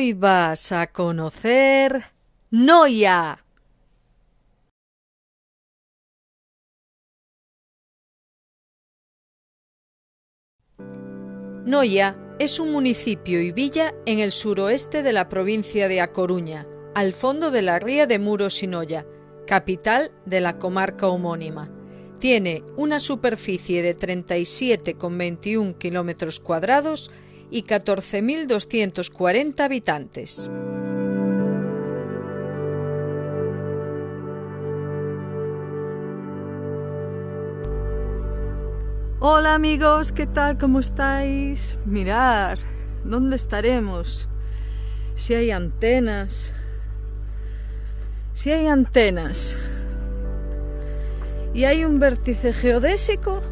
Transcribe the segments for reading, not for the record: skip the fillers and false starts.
Hoy vas a conocer Noia. Noia es un municipio y villa en el suroeste de la provincia de A Coruña, al fondo de la ría de Muros y Noia, capital de la comarca homónima. Tiene una superficie de 37,21 kilómetros cuadrados y 14.240 habitantes. Hola amigos, ¿qué tal? ¿Cómo estáis? Mirad, ¿dónde estaremos? Si hay antenas. Y hay un vértice geodésico,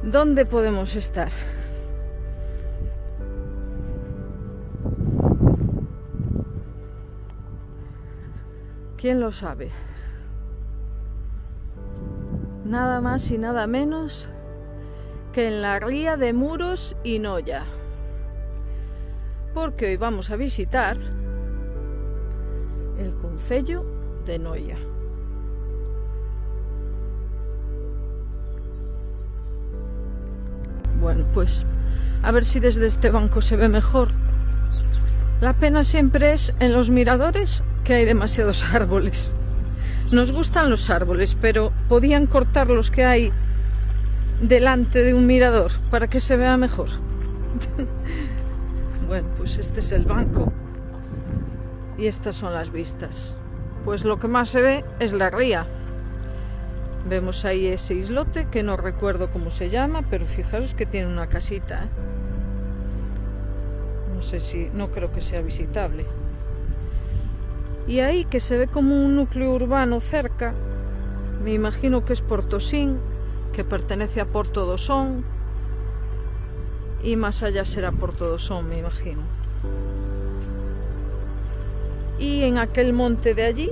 ¿dónde podemos estar? ¿Quién lo sabe? Nada más y nada menos que en la ría de Muros y Noia, porque hoy vamos a visitar el concello de Noia. Bueno, pues a ver si desde este banco se ve mejor. La pena siempre es en los miradores que hay demasiados árboles. Nos gustan los árboles, pero podían cortar los que hay delante de un mirador para que se vea mejor. Bueno, pues este es el banco y estas son las vistas. Pues lo que más se ve es la ría. Vemos ahí ese islote que no recuerdo cómo se llama, pero fijaros que tiene una casita, ¿eh? No creo que sea visitable. Y ahí que se ve como un núcleo urbano cerca, me imagino que es Portosín, que pertenece a Porto do Son, y más allá será Porto do Son, me imagino. Y en aquel monte de allí,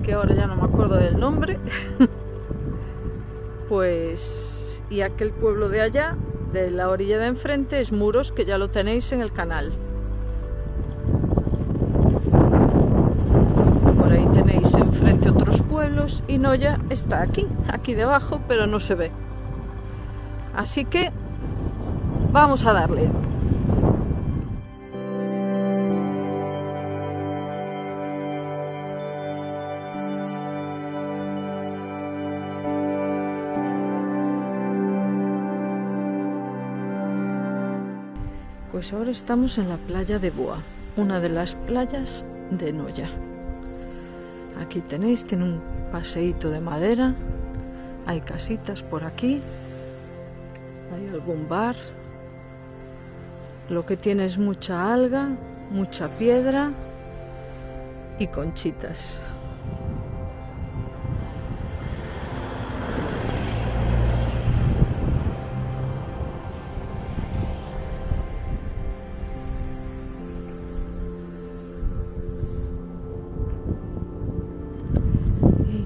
que ahora ya no me acuerdo del nombre, pues, y aquel pueblo de allá, de la orilla de enfrente, es Muros, que ya lo tenéis en el canal. Por ahí tenéis enfrente otros pueblos y Noia está aquí debajo, pero no se ve. Así que vamos a darle. Pues ahora estamos en la playa de Boa, una de las playas de Noia. Aquí tenéis, tiene un paseíto de madera, hay casitas por aquí, hay algún bar. Lo que tiene es mucha alga, mucha piedra y conchitas.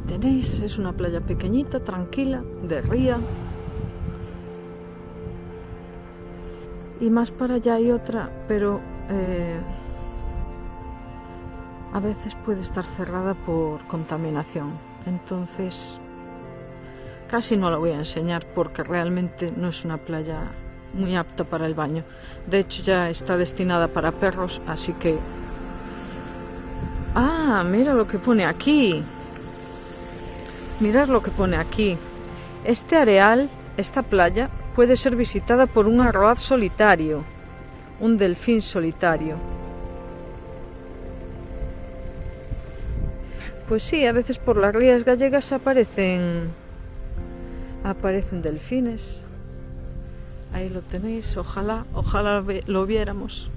Tenéis, es una playa pequeñita, tranquila, de ría. Y más para allá hay otra, pero a veces puede estar cerrada por contaminación. Entonces casi no la voy a enseñar porque realmente no es una playa muy apta para el baño. De hecho ya está destinada para perros, así que... ¡Ah! Mira lo que pone aquí. Mirad lo que pone aquí. Este areal, esta playa, puede ser visitada por un arroaz solitario, un delfín solitario. Pues sí, a veces por las rías gallegas aparecen delfines. Ahí lo tenéis, ojalá lo viéramos.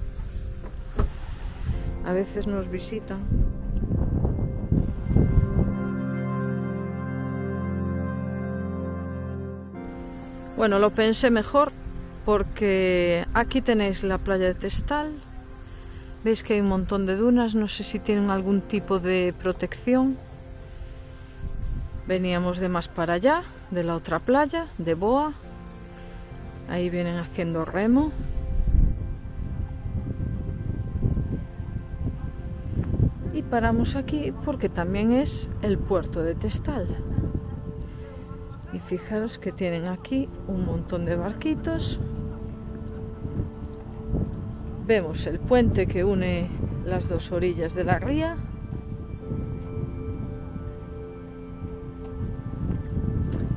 A veces nos visitan. Bueno, lo pensé mejor porque aquí tenéis la playa de Testal. Veis que hay un montón de dunas, no sé si tienen algún tipo de protección. Veníamos de más para allá, de la otra playa, de Boa. Ahí vienen haciendo remo. Y paramos aquí porque también es el puerto de Testal. Y fijaros que tienen aquí un montón de barquitos. Vemos el puente que une las dos orillas de la ría.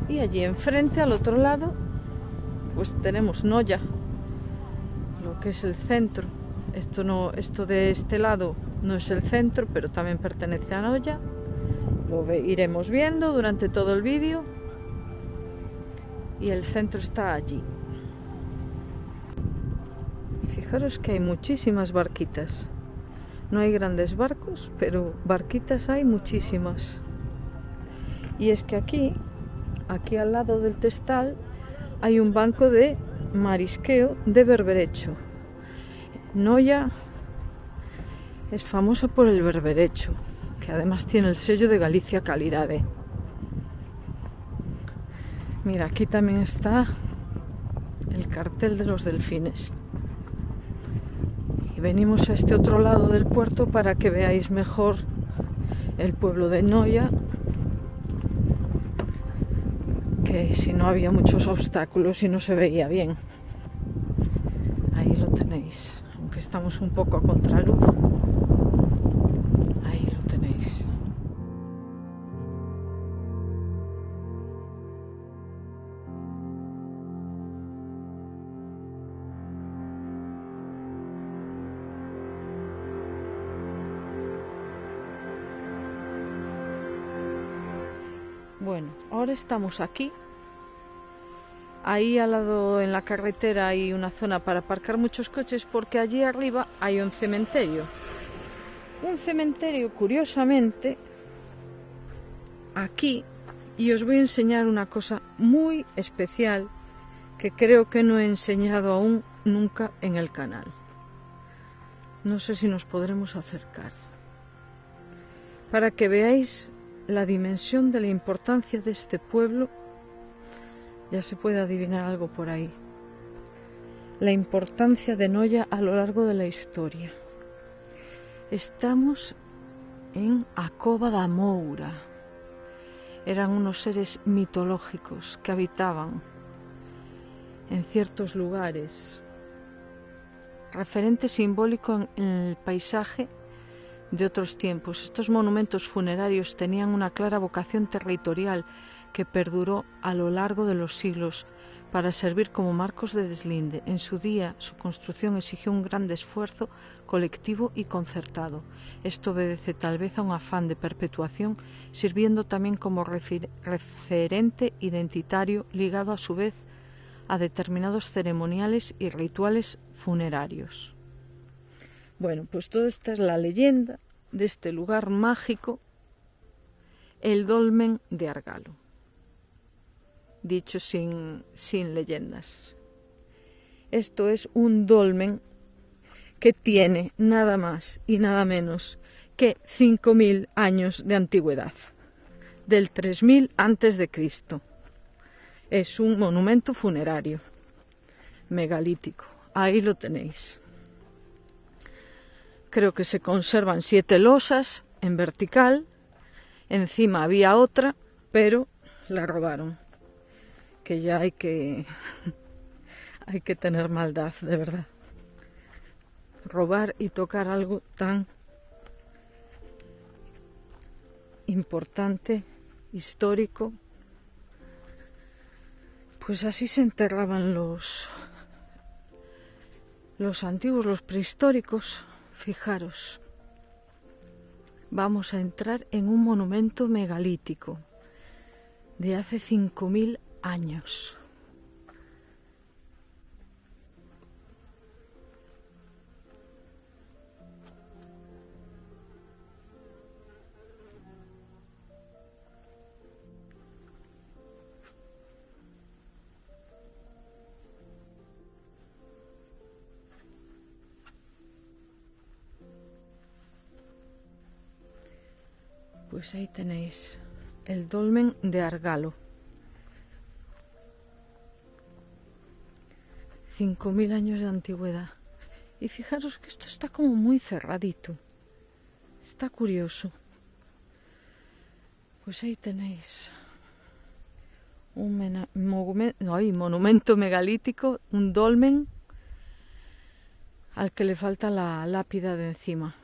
Y allí enfrente, al otro lado, pues tenemos Noya, lo que es el centro. Esto de este lado no es el centro, pero también pertenece a Noya. Lo iremos viendo durante todo el vídeo. Y el centro está allí. Fijaros que hay muchísimas barquitas. No hay grandes barcos, pero barquitas hay muchísimas. Y es que aquí al lado del Testal, hay un banco de marisqueo de berberecho. Noya es famosa por el berberecho, que además tiene el sello de Galicia Calidade. Mira, aquí también está el cartel de los delfines. Y venimos a este otro lado del puerto para que veáis mejor el pueblo de Noya, que si no había muchos obstáculos y no se veía bien. Ahí lo tenéis, aunque estamos un poco a contraluz. Ahí lo tenéis. Bueno, ahora estamos aquí. Ahí al lado en la carretera hay una zona para aparcar muchos coches porque allí arriba hay un cementerio. Un cementerio, curiosamente, aquí, y os voy a enseñar una cosa muy especial que creo que no he enseñado aún nunca en el canal. No sé si nos podremos acercar. Para que veáis la dimensión de la importancia de este pueblo, ya se puede adivinar algo por ahí. La importancia de Noya a lo largo de la historia. Estamos en A Cova da Moura. Eran unos seres mitológicos que habitaban en ciertos lugares. Referente simbólico en el paisaje de otros tiempos. Estos monumentos funerarios tenían una clara vocación territorial que perduró a lo largo de los siglos para servir como marcos de deslinde. En su día, su construcción exigió un gran esfuerzo colectivo y concertado. Esto obedece tal vez a un afán de perpetuación, sirviendo también como referente identitario ligado a su vez a determinados ceremoniales y rituales funerarios. Bueno, pues toda esta es la leyenda de este lugar mágico, el Dolmen de Argalo. Dicho sin leyendas. Esto es un dolmen que tiene nada más y nada menos que 5.000 años de antigüedad, del 3000 antes de Cristo. Es un monumento funerario, megalítico. Ahí lo tenéis. Creo que se conservan 7 losas en vertical. Encima había otra, pero la robaron. Que ya hay que tener maldad, de verdad. Robar y tocar algo tan importante, histórico. Pues así se enterraban los antiguos, los prehistóricos. Fijaros, vamos a entrar en un monumento megalítico de hace 5.000 años. Pues ahí tenéis el Dolmen de Argalo. 5.000 años de antigüedad. Y fijaros que esto está como muy cerradito. Está curioso. Pues ahí tenéis un monumento megalítico, un dolmen, al que le falta la lápida de encima.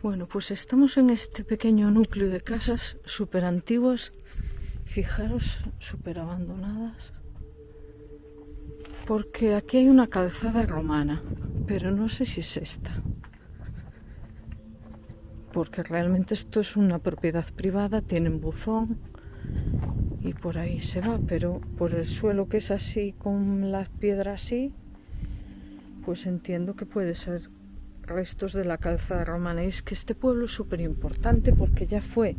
Bueno, pues estamos en este pequeño núcleo de casas súper antiguas, fijaros, súper abandonadas, porque aquí hay una calzada romana, pero no sé si es esta, porque realmente esto es una propiedad privada, tienen buzón y por ahí se va, pero por el suelo que es así, con las piedras así, pues entiendo que puede ser restos de la calzada romana. Y es que este pueblo es súper importante porque ya fue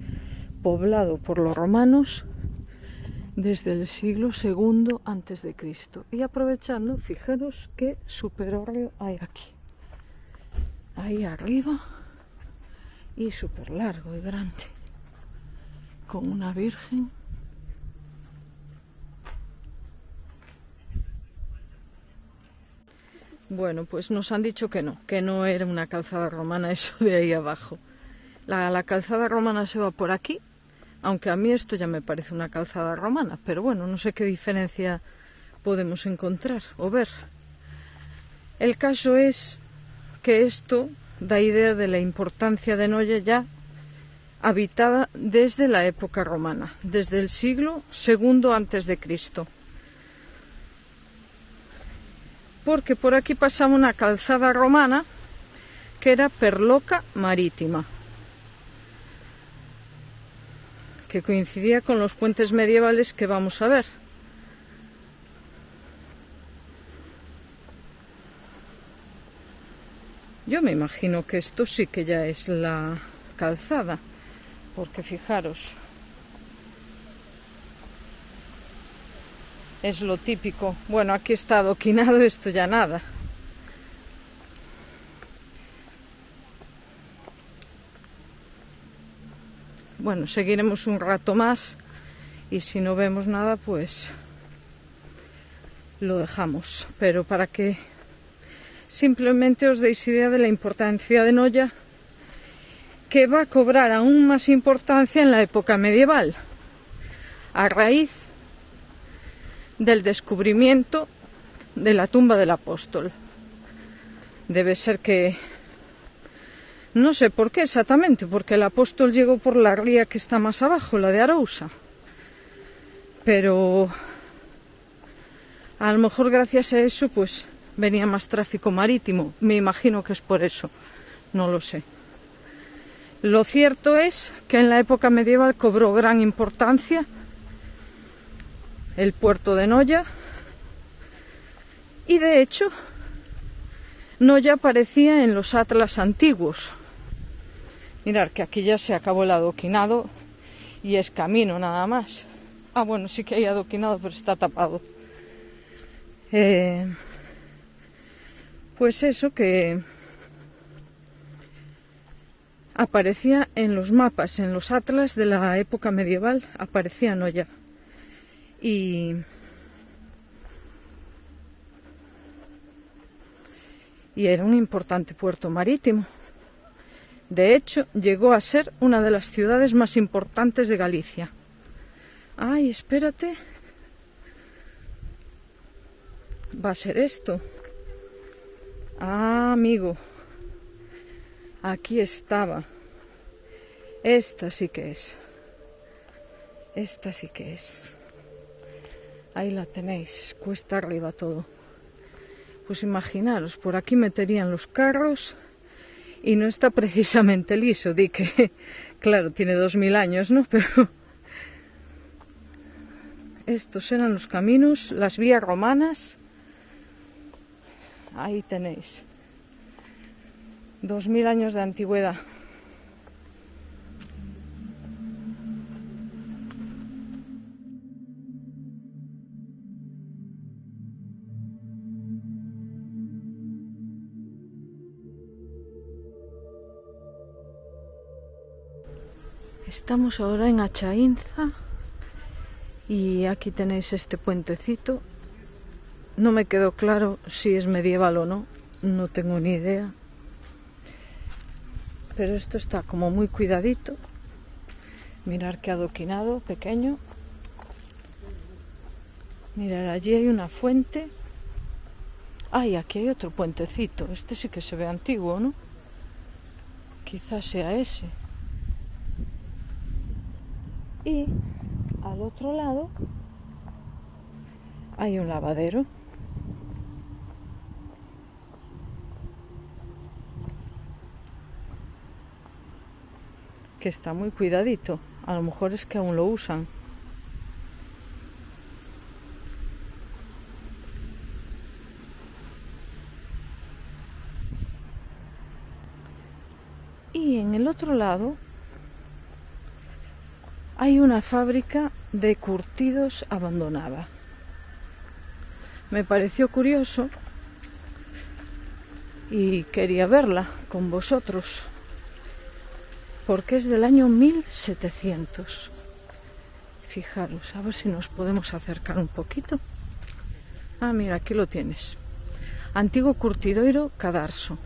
poblado por los romanos desde el siglo II antes de Cristo. Y aprovechando, fijaros qué superhórreo hay aquí. Ahí arriba, y súper largo y grande, con una virgen. Bueno, pues nos han dicho que no era una calzada romana eso de ahí abajo. La calzada romana se va por aquí, aunque a mí esto ya me parece una calzada romana, pero bueno, no sé qué diferencia podemos encontrar o ver. El caso es que esto da idea de la importancia de Noya ya habitada desde la época romana, desde el siglo II antes de Cristo. Porque por aquí pasaba una calzada romana que era perloca marítima, que coincidía con los puentes medievales que vamos a ver. Yo me imagino que esto sí que ya es la calzada, porque fijaros, es lo típico. Bueno, aquí está adoquinado, esto ya nada. Bueno, seguiremos un rato más y si no vemos nada, pues lo dejamos. Pero para que simplemente os deis idea de la importancia de Noya, que va a cobrar aún más importancia en la época medieval, a raíz del descubrimiento de la tumba del apóstol. Debe ser que... no sé por qué exactamente, porque el apóstol llegó por la ría que está más abajo, la de Arousa. Pero a lo mejor gracias a eso pues venía más tráfico marítimo. Me imagino que es por eso, no lo sé. Lo cierto es que en la época medieval cobró gran importancia el puerto de Noya, y de hecho Noya aparecía en los atlas antiguos. Mirad que aquí ya se acabó el adoquinado y es camino nada más. Ah, bueno, sí que hay adoquinado, pero está tapado. Pues eso, que aparecía en los mapas, en los atlas de la época medieval, aparecía Noya. Y era un importante puerto marítimo. De hecho, llegó a ser una de las ciudades más importantes de Galicia. Ay, espérate. Va a ser esto. Ah, amigo. Aquí estaba. Esta sí que es. Esta sí que es. Ahí la tenéis, cuesta arriba todo. Pues imaginaros, por aquí meterían los carros y no está precisamente liso. Di que, claro, tiene 2000 años, ¿no? Pero estos eran los caminos, las vías romanas. Ahí tenéis. 2000 años de antigüedad. Estamos ahora en Achainza y aquí tenéis este puentecito. No me quedó claro si es medieval o no, no tengo ni idea. Pero esto está como muy cuidadito. Mirar qué adoquinado, pequeño. Mirar, allí hay una fuente. Ay, aquí hay otro puentecito. Este sí que se ve antiguo, ¿no? Quizás sea ese. Y al otro lado hay un lavadero. Que está muy cuidadito. A lo mejor es que aún lo usan. Y en el otro lado hay una fábrica de curtidos abandonada. Me pareció curioso y quería verla con vosotros, porque es del año 1700. Fijaros, a ver si nos podemos acercar un poquito. Ah, mira, aquí lo tienes. Antiguo Curtidoiro Cadarso.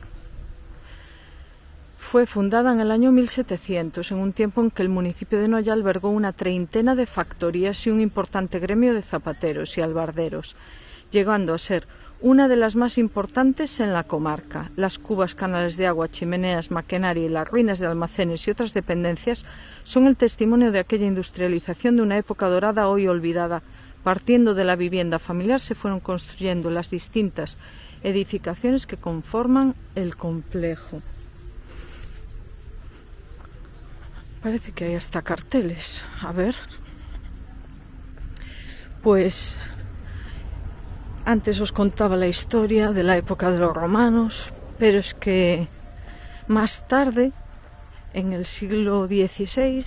Fue fundada en el año 1700, en un tiempo en que el municipio de Noia albergó una treintena de factorías y un importante gremio de zapateros y albarderos, llegando a ser una de las más importantes en la comarca. Las cubas, canales de agua, chimeneas, maquinaria y las ruinas de almacenes y otras dependencias son el testimonio de aquella industrialización de una época dorada hoy olvidada. Partiendo de la vivienda familiar se fueron construyendo las distintas edificaciones que conforman el complejo. Parece que hay hasta carteles. A ver. Pues antes os contaba la historia de la época de los romanos, pero es que más tarde, en el siglo XVI,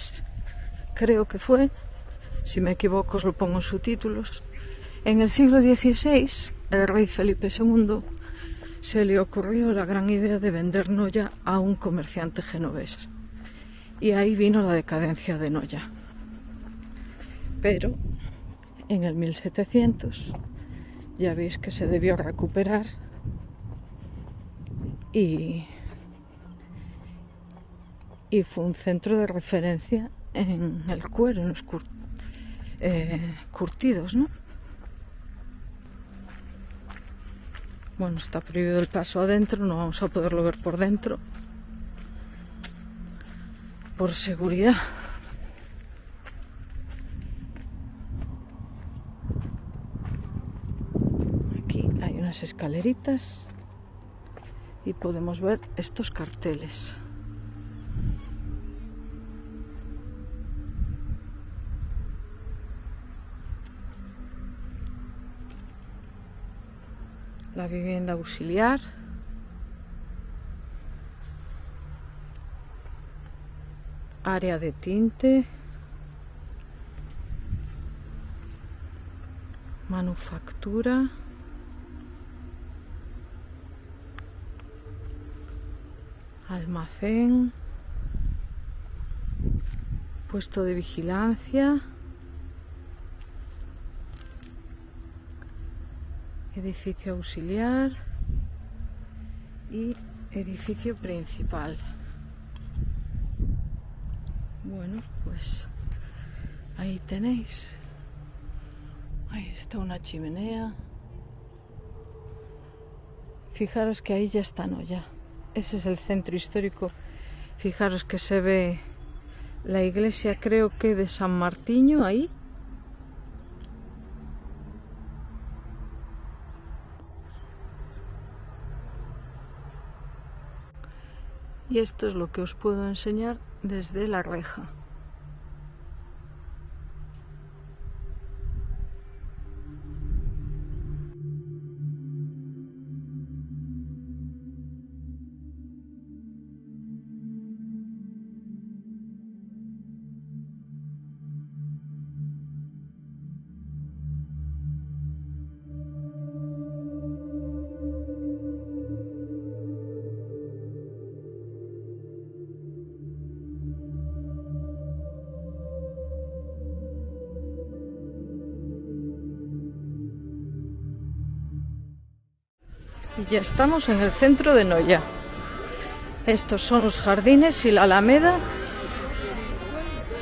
creo que fue, si me equivoco os lo pongo en subtítulos, en el siglo XVI, el rey Felipe II se le ocurrió la gran idea de vender Noia a un comerciante genovés. Y ahí vino la decadencia de Noia. Pero en el 1700 ya veis que se debió recuperar y fue un centro de referencia en el cuero, en los curtidos, ¿no? Bueno, está prohibido el paso adentro, no vamos a poderlo ver por dentro, por seguridad. Aquí hay unas escaleritas y podemos ver estos carteles. La vivienda auxiliar. Área de tinte. Manufactura. Almacén. Puesto de vigilancia. Edificio auxiliar y edificio principal. Bueno, pues ahí tenéis. Ahí está una chimenea. Fijaros que ahí ya está Noia. Ese es el centro histórico. Fijaros que se ve la iglesia, creo que de San Martiño ahí. Y esto es lo que os puedo enseñar desde la reja. Y ya estamos en el centro de Noya. Estos son los jardines y la alameda.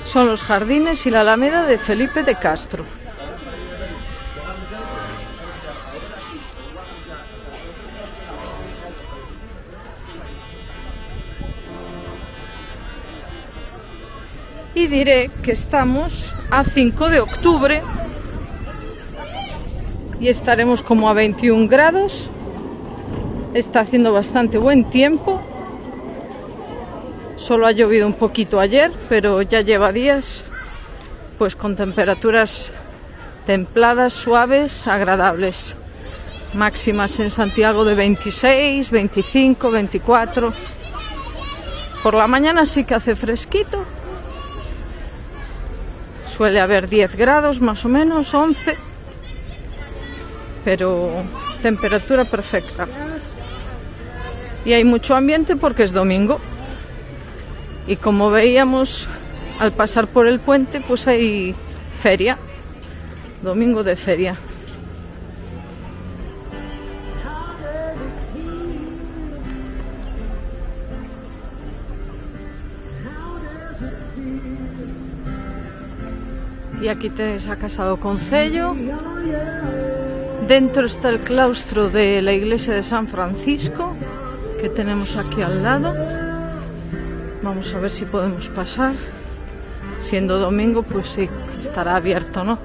Son los jardines y la alameda de Felipe de Castro. Y diré que estamos a 5 de octubre y estaremos como a 21 grados. Está haciendo bastante buen tiempo. Solo ha llovido un poquito ayer, pero ya lleva días pues con temperaturas templadas, suaves, agradables. Máximas en Santiago de 26, 25, 24. Por la mañana sí que hace fresquito. Suele haber 10 grados más o menos, 11. Pero temperatura perfecta. Y hay mucho ambiente porque es domingo. Y como veíamos al pasar por el puente, pues hay feria. Domingo de feria. Y aquí tenéis a Casado Concello. Dentro está el claustro de la iglesia de San Francisco, que tenemos aquí al lado. Vamos a ver si podemos pasar. Siendo domingo, pues sí, estará abierto, ¿no?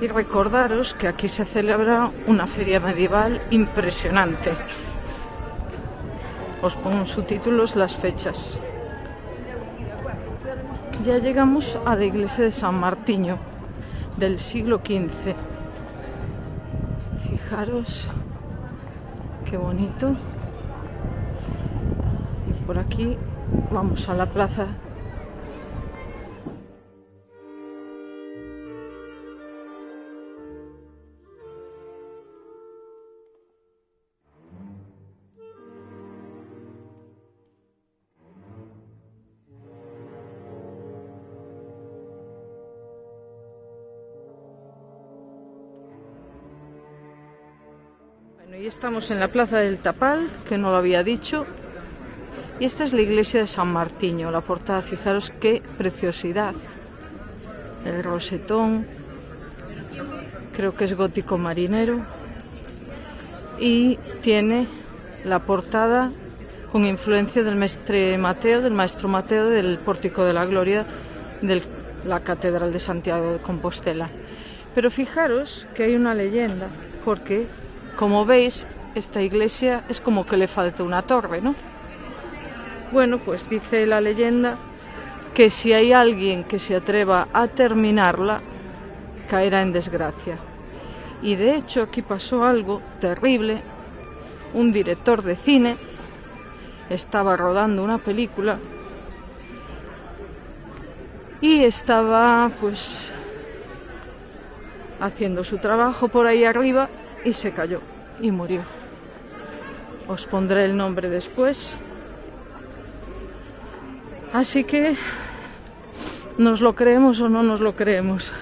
Y recordaros que aquí se celebra una feria medieval impresionante. Os pongo en subtítulos las fechas. Ya llegamos a la iglesia de San Martiño, del siglo XV. Fijaros qué bonito. Y por aquí vamos a la plaza. Y estamos en la Plaza del Tapal, que no lo había dicho. Y esta es la iglesia de San Martiño. La portada, fijaros qué preciosidad. El rosetón, creo que es gótico marinero. Y tiene la portada con influencia del maestro Mateo del Pórtico de la Gloria de la Catedral de Santiago de Compostela. Pero fijaros que hay una leyenda, porque, como veis, esta iglesia es como que le falta una torre, ¿no? Bueno, pues dice la leyenda que si hay alguien que se atreva a terminarla, caerá en desgracia. Y de hecho aquí pasó algo terrible. Un director de cine estaba rodando una película y estaba pues haciendo su trabajo por ahí arriba y se cayó y murió. Os pondré el nombre después. Así que, ¿nos lo creemos o no nos lo creemos?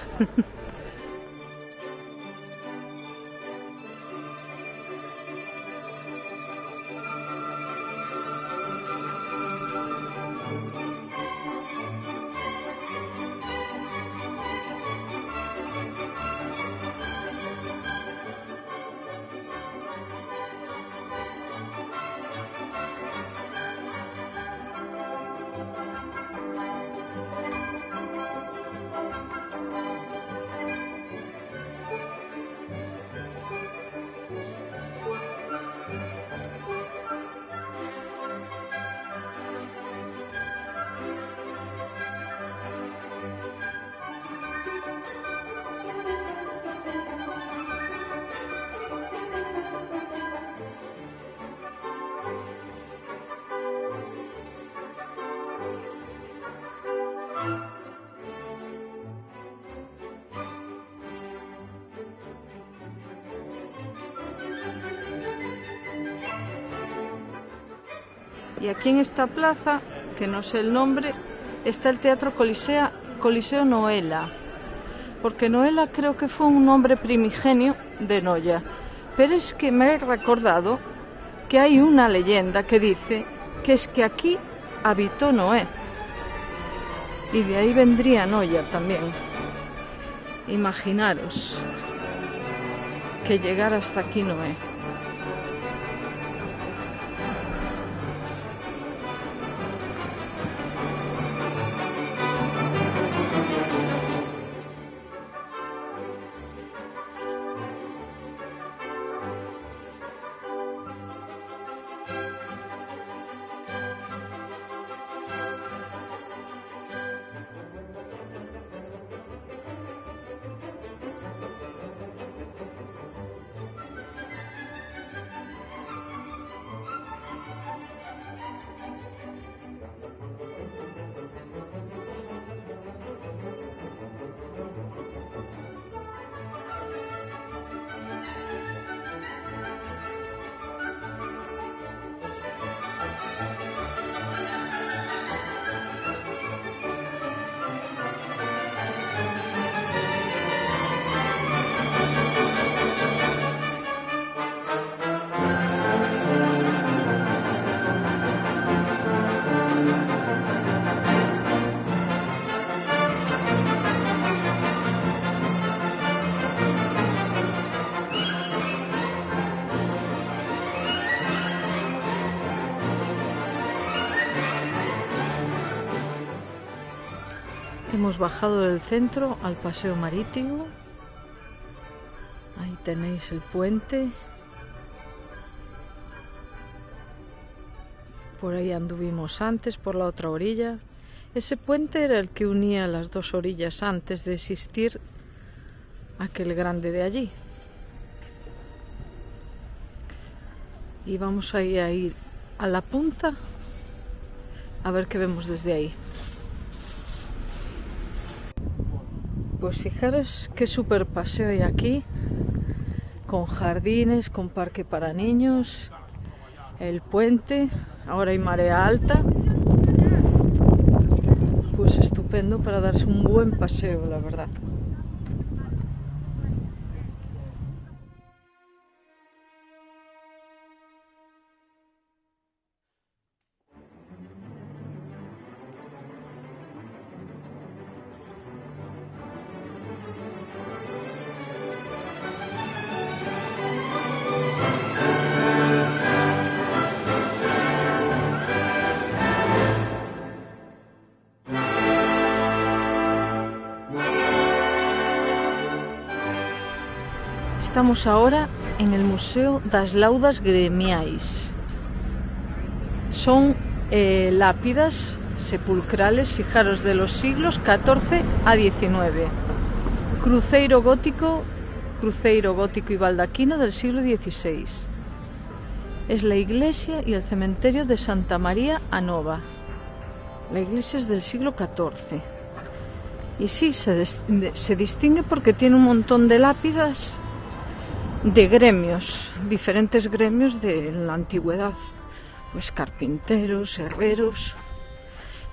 Y aquí en esta plaza, que no sé el nombre, está el Teatro Coliseo Noela. Porque Noela creo que fue un nombre primigenio de Noya. Pero es que me he recordado que hay una leyenda que dice que es que aquí habitó Noé. Y de ahí vendría Noya también. Imaginaros que llegara hasta aquí Noé. Hemos bajado del centro al paseo marítimo. Ahí tenéis el puente. Por ahí anduvimos antes, por la otra orilla. Ese puente era el que unía las dos orillas antes de existir aquel grande de allí. Y vamos a ir a la punta a ver qué vemos desde ahí. Pues fijaros qué super paseo hay aquí, con jardines, con parque para niños, el puente, ahora hay marea alta, pues estupendo para darse un buen paseo, la verdad. Estamos ahora en el Museo das Laudas Gremiais. Son lápidas sepulcrales, fijaros, de los siglos XIV a XIX. Cruceiro gótico y baldaquino del siglo XVI. Es la iglesia y el cementerio de Santa María a Nova. La iglesia es del siglo XIV. Y sí, se distingue porque tiene un montón de lápidas de gremios, diferentes gremios de la antigüedad, pues carpinteros, herreros.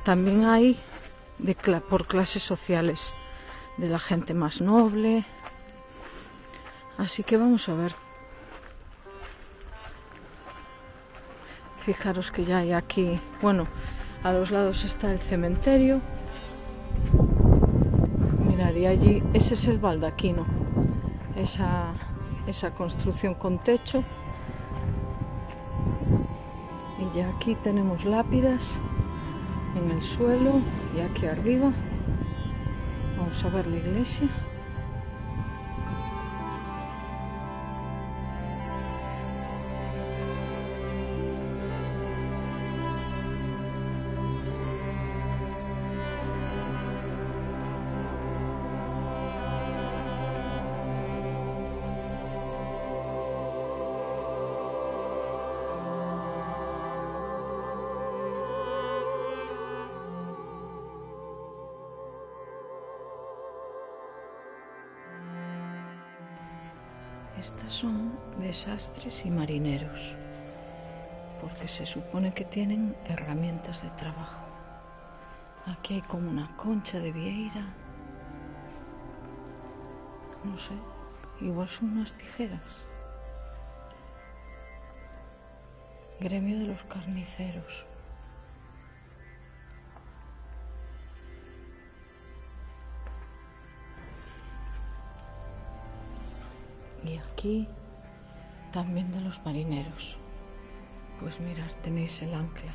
También hay por clases sociales, de la gente más noble. Así que vamos a ver. Fijaros que ya hay aquí, bueno, a los lados está el cementerio. Mirad, y allí, ese es el baldaquino, esa construcción con techo. Y ya aquí tenemos lápidas en el suelo y aquí arriba. Vamos a ver la iglesia. Estas son de sastres y marineros, porque se supone que tienen herramientas de trabajo. Aquí hay como una concha de vieira, no sé, igual son unas tijeras. Gremio de los carniceros. Y aquí también de los marineros. Pues mirad, tenéis el ancla.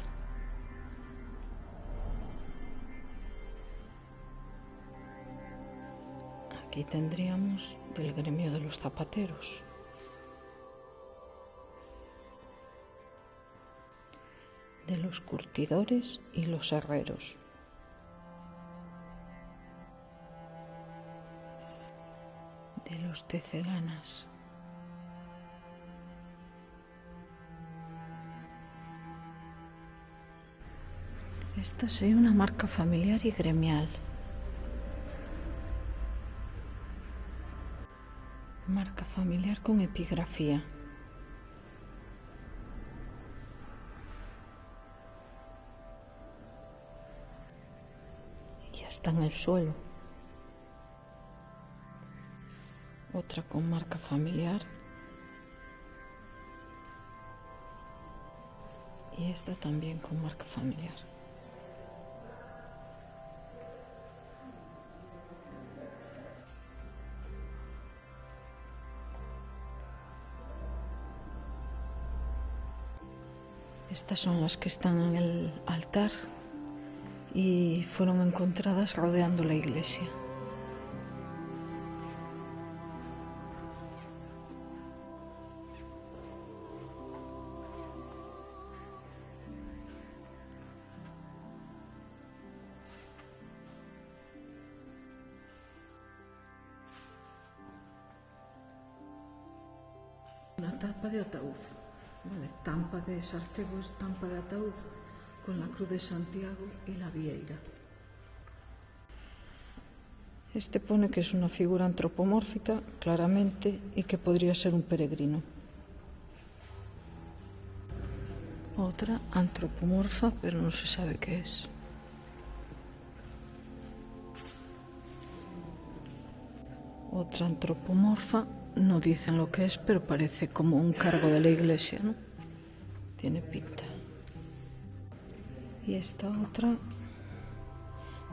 Aquí tendríamos del gremio de los zapateros. De los curtidores y los herreros. De los tecelanas. Esta sería una marca familiar y gremial. Marca familiar con epigrafía. Y ya está en el suelo. Otra con marca familiar. Y esta también con marca familiar. Estas son las que están en el altar y fueron encontradas rodeando la iglesia. Una tapa de ataúd. Vale, tampa de sartebo es tampa de ataúd con la cruz de Santiago y la vieira. Este pone que es una figura antropomórfica, claramente, y que podría ser un peregrino. Otra antropomorfa, pero no se sabe qué es. Otra antropomorfa. No dicen lo que es, pero parece como un cargo de la iglesia, ¿no? Tiene pinta. Y esta otra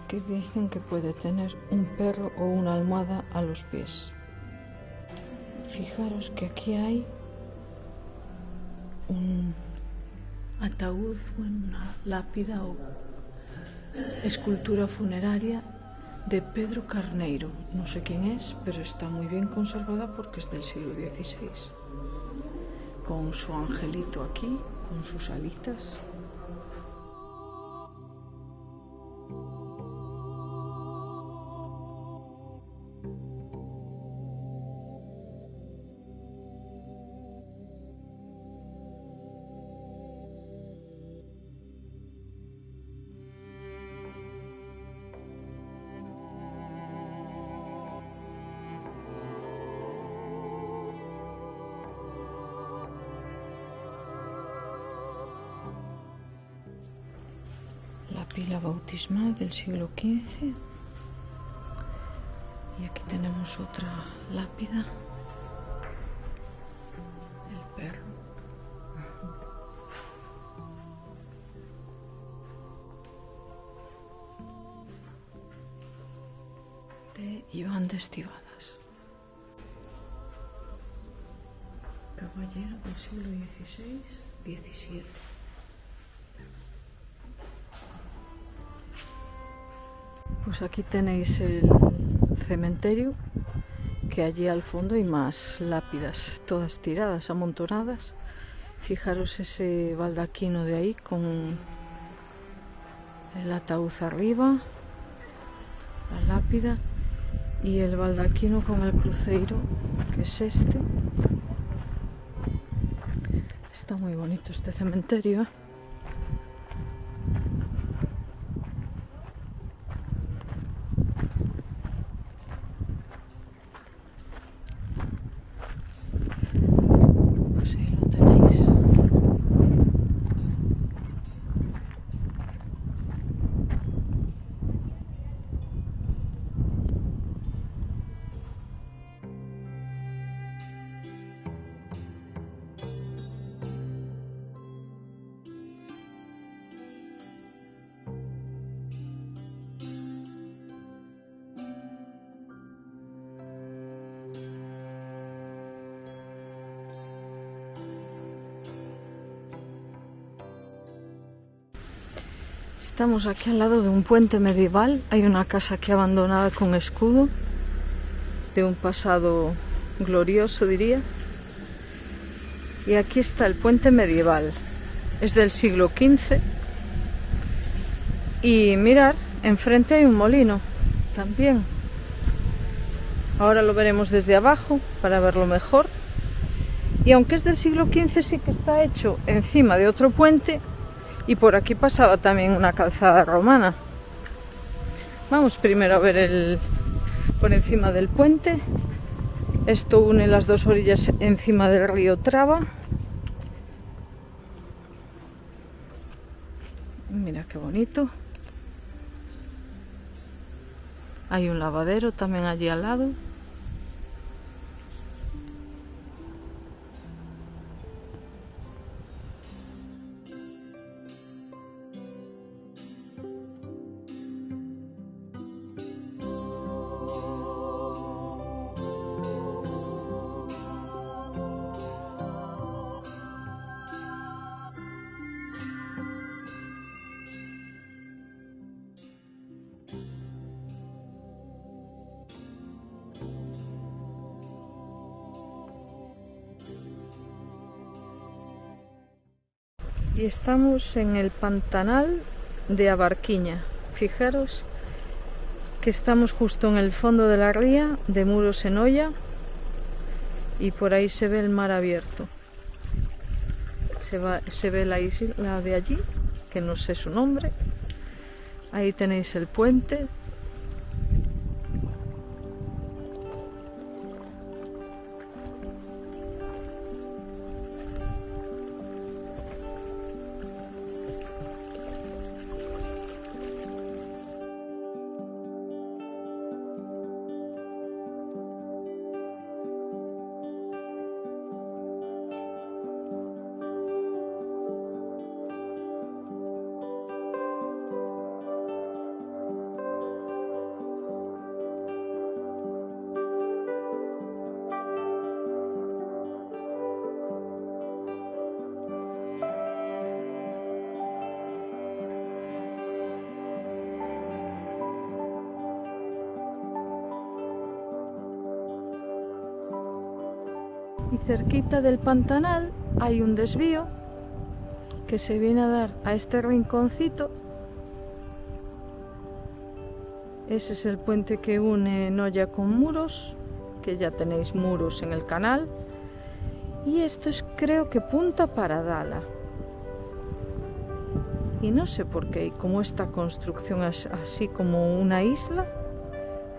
que dicen que puede tener un perro o una almohada a los pies. Fijaros que aquí hay un ataúd, una lápida o escultura funeraria de Pedro Carneiro. No sé quién es, pero está muy bien conservada porque es del siglo XVI. Con su angelito aquí, con sus alitas. La pila bautismal del siglo XV. Y aquí tenemos otra lápida. El perro. De Iván de Estivadas. Caballero del siglo XVI, XVII. Pues aquí tenéis el cementerio, que allí al fondo hay más lápidas, todas tiradas, amontonadas. Fijaros ese baldaquino de ahí con el ataúd arriba, la lápida, y el baldaquino con el cruceiro, que es este. Está muy bonito este cementerio, ¿eh? Pues ahí lo tenéis. Estamos aquí al lado de un puente medieval. Hay una casa aquí abandonada con escudo, de un pasado glorioso, diría. Y aquí está el puente medieval. Es del siglo XV. Y mirar, enfrente hay un molino también. Ahora lo veremos desde abajo para verlo mejor. Y aunque es del siglo XV, sí que está hecho encima de otro puente. Y por aquí pasaba también una calzada romana. Vamos primero a ver por encima del puente. Esto une las dos orillas encima del río Traba. Mira qué bonito. Hay un lavadero también allí al lado. Y estamos en el Pantanal de Abarquiña. Fijaros que estamos justo en el fondo de la ría de Muros en Oya y por ahí se ve el mar abierto. Se ve la isla de allí, que no sé su nombre. Ahí tenéis el puente. Y cerquita del Pantanal hay un desvío que se viene a dar a este rinconcito. Ese es el puente que une Noya con Muros, que ya tenéis Muros en el canal. Y esto es, creo que, Punta Paradala. Y no sé por qué hay como esta construcción así como una isla,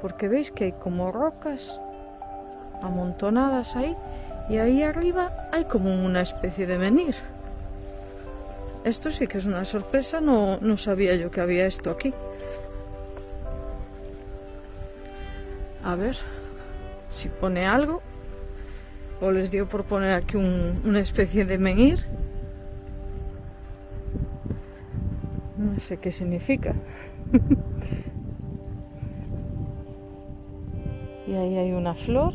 porque veis que hay como rocas amontonadas ahí, y ahí arriba hay como una especie de menhir. Esto sí que es una sorpresa, no sabía yo que había esto aquí. A ver si pone algo, o les dio por poner aquí una especie de menhir. No sé qué significa. Y ahí hay una flor.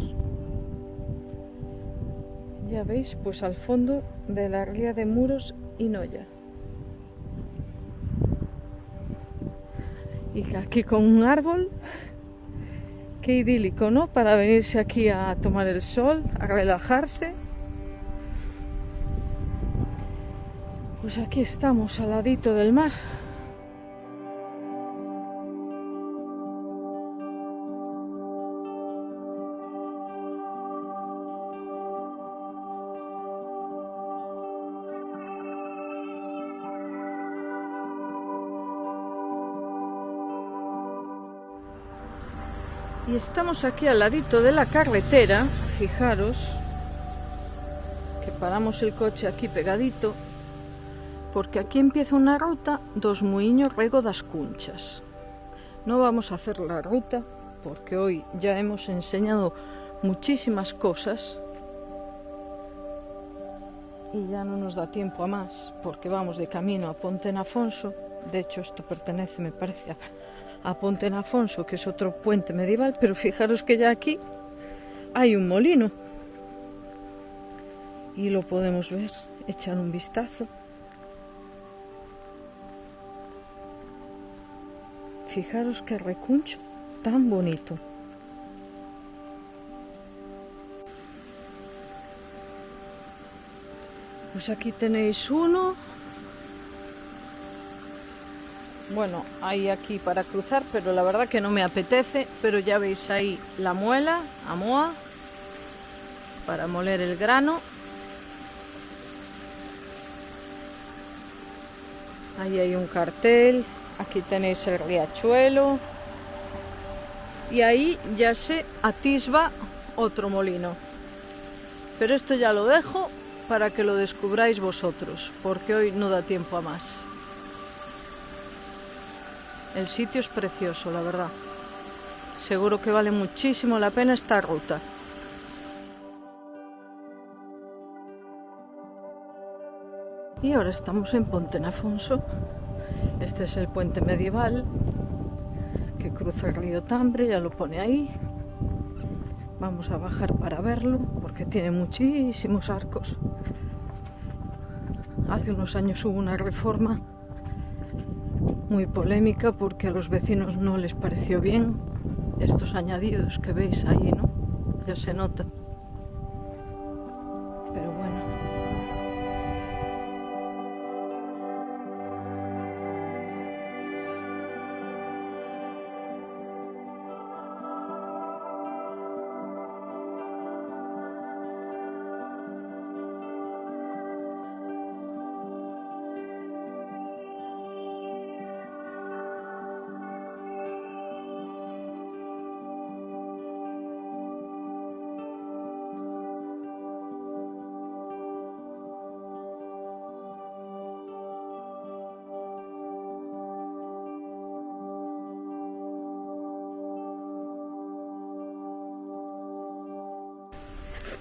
Ya veis, pues al fondo de la ría de Muros y Noya. Y aquí con un árbol. Qué idílico, ¿no? Para venirse aquí a tomar el sol, a relajarse. Pues aquí estamos, al ladito del mar. Y estamos aquí al ladito de la carretera. Fijaros que paramos el coche aquí pegadito, porque aquí empieza una ruta dos Muiños Rego das Cunchas. No vamos a hacer la ruta porque hoy ya hemos enseñado muchísimas cosas y ya no nos da tiempo a más, porque vamos de camino a Ponte Nafonso. De hecho, esto pertenece, me parece, a Ponte Nafonso, que es otro puente medieval, pero fijaros que ya aquí hay un molino y lo podemos ver, echar un vistazo. Fijaros qué recuncho tan bonito. Pues aquí tenéis uno. Bueno, hay aquí para cruzar, pero la verdad que no me apetece. Pero ya veis ahí la muela, amoa, para moler el grano. Ahí hay un cartel. Aquí tenéis el riachuelo. Y ahí ya se atisba otro molino. Pero esto ya lo dejo para que lo descubráis vosotros, porque hoy no da tiempo a más. El sitio es precioso, la verdad. Seguro que vale muchísimo la pena esta ruta. Y ahora estamos en Ponte Nafonso. Este es el puente medieval que cruza el río Tambre, ya lo pone ahí. Vamos a bajar para verlo porque tiene muchísimos arcos. Hace unos años hubo una reforma muy polémica porque a los vecinos no les pareció bien estos añadidos que veis ahí, ¿no? Ya se nota. Pero bueno.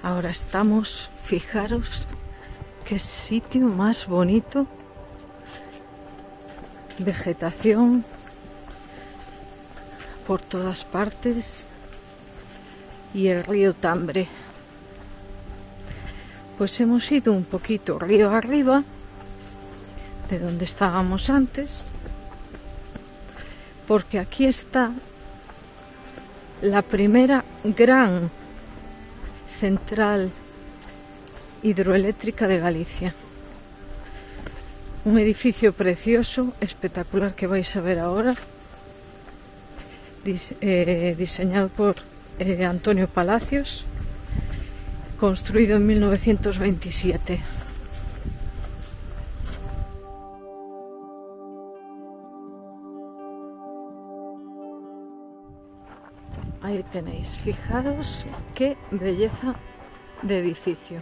Ahora estamos, fijaros qué sitio más bonito. Vegetación por todas partes y el río Tambre. Pues hemos ido un poquito río arriba de donde estábamos antes, porque aquí está la primera gran central Hidroeléctrica de Galicia. Un edificio precioso, espectacular, que vais a ver ahora, diseñado por Antonio Palacios, construido en 1927. Ahí tenéis, fijaros qué belleza de edificio.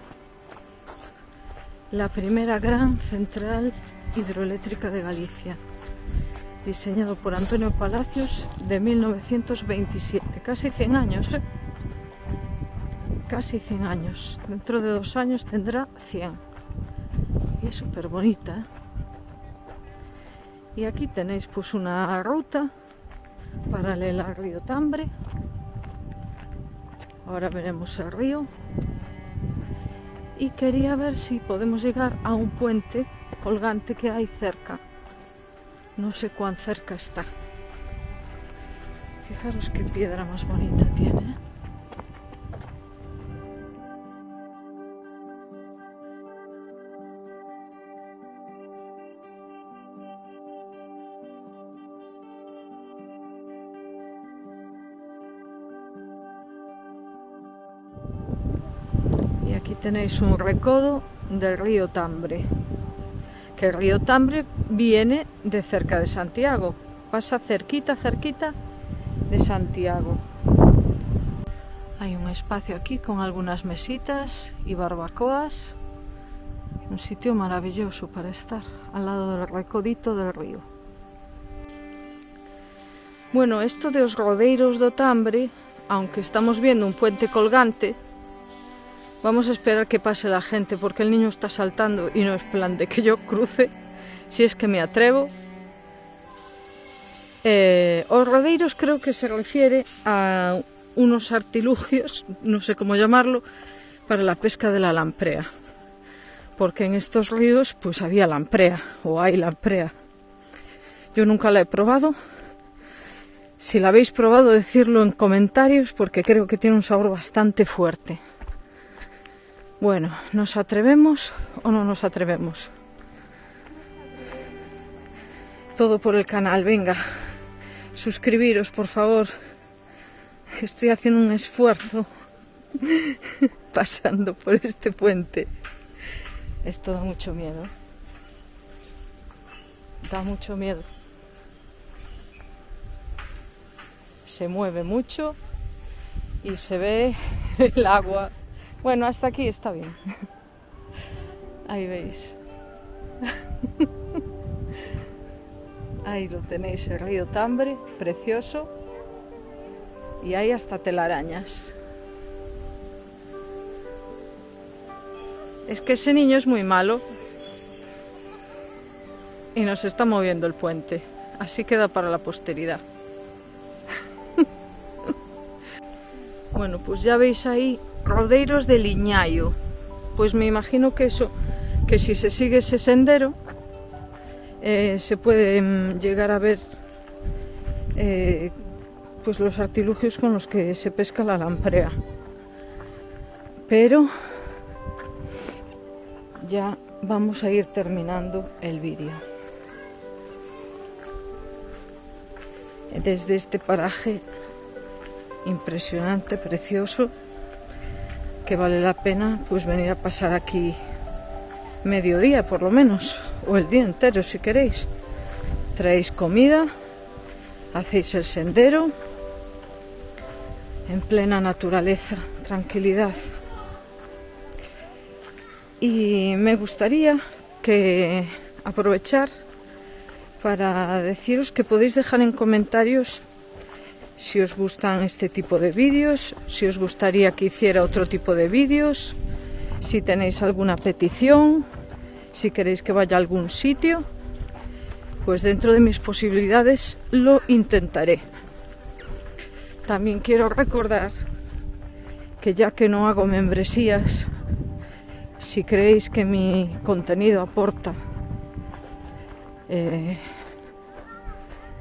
La primera gran central hidroeléctrica de Galicia, diseñado por Antonio Palacios, de 1927, casi 100 años, casi 100 años, dentro de 2 años tendrá 100, y es súper bonita, ¿eh? Y aquí tenéis pues una ruta paralela al río Tambre. Ahora veremos el río, y quería ver si podemos llegar a un puente colgante que hay cerca. No sé cuán cerca está. Fijaros qué piedra más bonita tiene, ¿eh? Y aquí tenéis un recodo del río Tambre. Que el río Tambre viene de cerca de Santiago, pasa cerquita de Santiago. Hay un espacio aquí con algunas mesitas y barbacoas, un sitio maravilloso para estar al lado del recodito del río. Bueno, esto de os rodeiros do Tambre, aunque estamos viendo un puente colgante, vamos a esperar que pase la gente, porque el niño está saltando y no es plan de que yo cruce, si es que me atrevo. Os rodeiros creo que se refiere a unos artilugios, no sé cómo llamarlo, para la pesca de la lamprea. Porque en estos ríos pues había lamprea, o hay lamprea. Yo nunca la he probado. Si la habéis probado, decidlo en comentarios, porque creo que tiene un sabor bastante fuerte. Bueno, ¿nos atrevemos o no nos atrevemos? Todo por el canal, venga. Suscribiros, por favor. Estoy haciendo un esfuerzo pasando por este puente. Esto da mucho miedo. Da mucho miedo. Se mueve mucho y se ve el agua. Bueno, hasta aquí está bien. Ahí veis. Ahí lo tenéis, el río Tambre, precioso. Y hay hasta telarañas. Es que ese niño es muy malo. Y nos está moviendo el puente. Así queda para la posteridad. Bueno, pues ya veis ahí rodeiros de Liñaio. Pues me imagino que eso, que si se sigue ese sendero, se puede llegar a ver pues los artilugios con los que se pesca la lamprea. Pero ya vamos a ir terminando el vídeo. Desde este paraje impresionante, precioso, que vale la pena pues venir a pasar aquí mediodía por lo menos, o el día entero si queréis. Traéis comida, hacéis el sendero en plena naturaleza, tranquilidad. Y me gustaría que aprovechar para deciros que podéis dejar en comentarios si os gustan este tipo de vídeos, si os gustaría que hiciera otro tipo de vídeos, si tenéis alguna petición, si queréis que vaya a algún sitio, pues dentro de mis posibilidades lo intentaré. También quiero recordar que ya que no hago membresías, si creéis que mi contenido aporta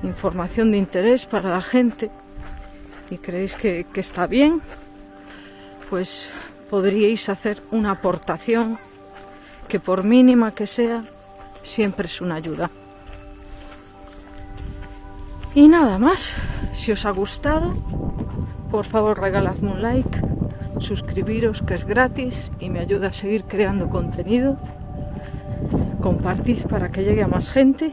información de interés para la gente y creéis que está bien, pues podríais hacer una aportación que, por mínima que sea, siempre es una ayuda. Y nada más, si os ha gustado, por favor regaladme un like, suscribiros que es gratis y me ayuda a seguir creando contenido, compartid para que llegue a más gente.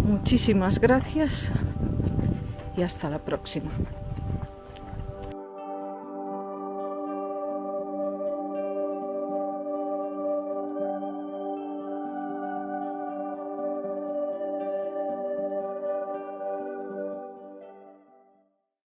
Muchísimas gracias y hasta la próxima.